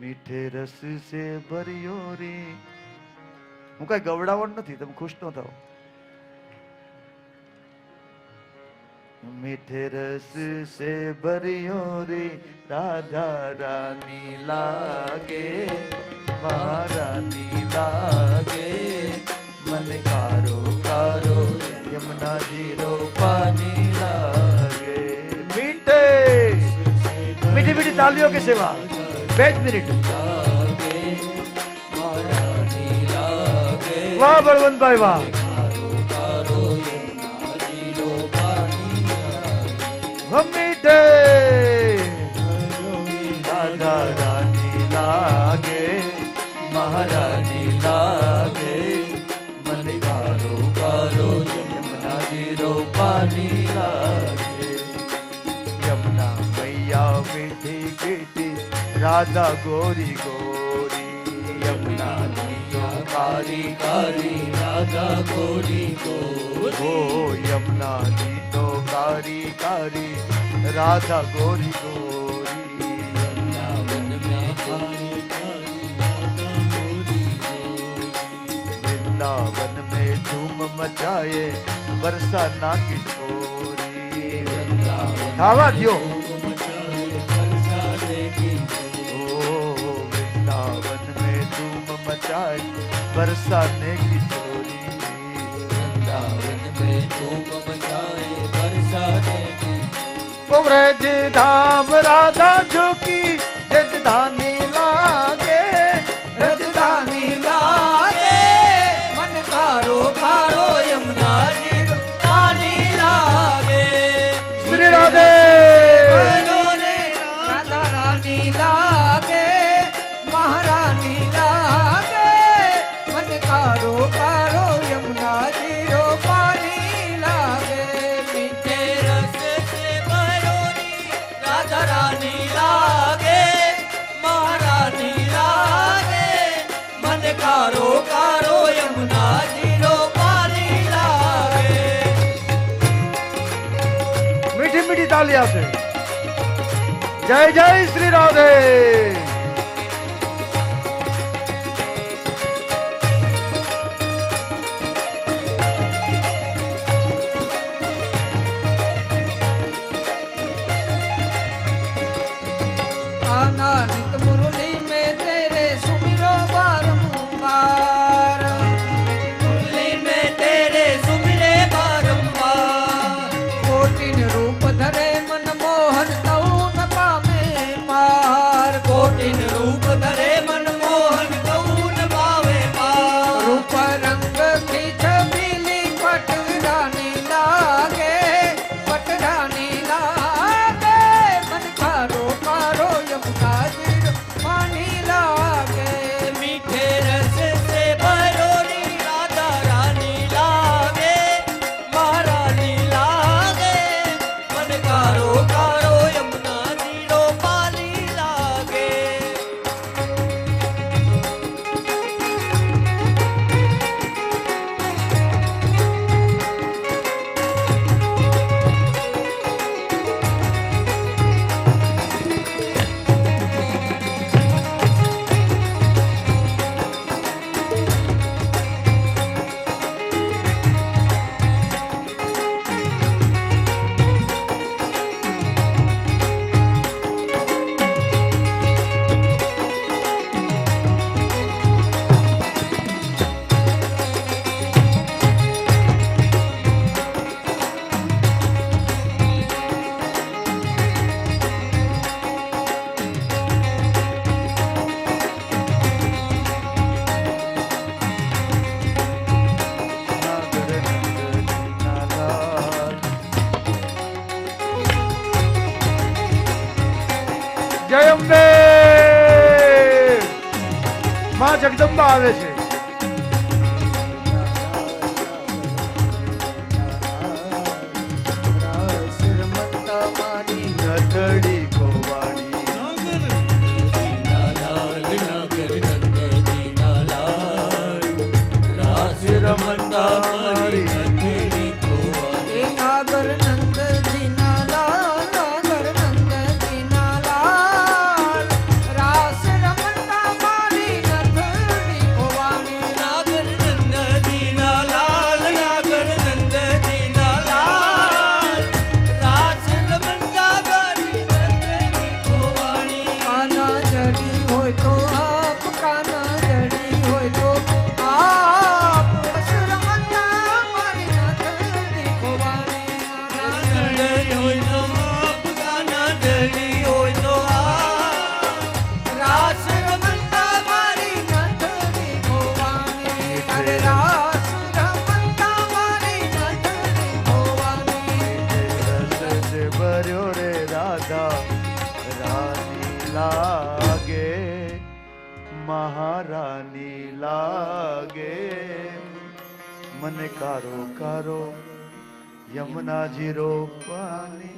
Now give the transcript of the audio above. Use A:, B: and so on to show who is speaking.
A: મીઠે રસ સે ભર્યો રે. હું કઈ ગવડાવણ નથી, તમે ખુશ ન થાઓ. મીઠે રસ સે ભર્યો રે રાધા રાની લાગે, મહારાની લાગે. મને કારો કારો યમુના જીરો પાની લાગે. મીઠે मीठी मीठी तालियों की सेवा 5 मिनट. वाह बलवंत भाई वाह. मीठे राधा रानी लागे, महारानी लागे. मन कारो कारो यमुना जीरो पानी लागे. यमुना मैया मीठी मीठी राधा गोरी गोरी. यमुना जीरो कारी कारी राधा गोरी गोरी. ओ यमुना जीरो कारी कारी राधा गोरी गोरी. वृंदावन में कारी कारी राधा गोरी गोरी. वृंदावन में धूम मचाए वर्षा ना की छोरी. खावा दियो. वृंदावन में धूम मचाए बरसाने की छोरी. वृंदावन में धूम मचाए बरसाने की. ब्रज धाम राधा झुकी रजधानी लागे, रजधानी लागे. मन कारो कारो यमुना जीरो पानी लागे. श्री राधे राधा रानी लागे, महारानी लागे. मन कारो कारो यमुना जीरो पानी लागे. मीठे रस से भरोरी राधा रानी लागे, महारानी लागे. मन कारो कारो यमुना जीरो पानी लागे. मीठी मीठी तालियां से जय जय श्री राधे.
B: आनंद मुरली में तेरे सुमिरो बारंबार, मुरली में तेरे सुमिरे बारंबार. कोटिन रूप धरे मन मोहन तऊ न पावे पार. कोटिन रूप धरे मन मोहन तऊ न पावे पार. रूप रंग की छबीली पटरानी लागे, पटरानी लागे. मन कारो कारो यमुना जीरो पानी लागे. मीठे रस से भरोरी राधा रानी लागे, महारानी लागे. मन कारो कारो यमुना जीरो पानी लागे.
A: જય અંબે. માં જગદંબા આવે છે. નથડી કોવાડી રમતા મારી નથડી કોવાડી.
B: नागर नंद दीना लाल, नागर नंद दीना लाल. रास रमन
A: લાગે મહારાની લાગે મને કારો કારો યમુનાજી રો પાણી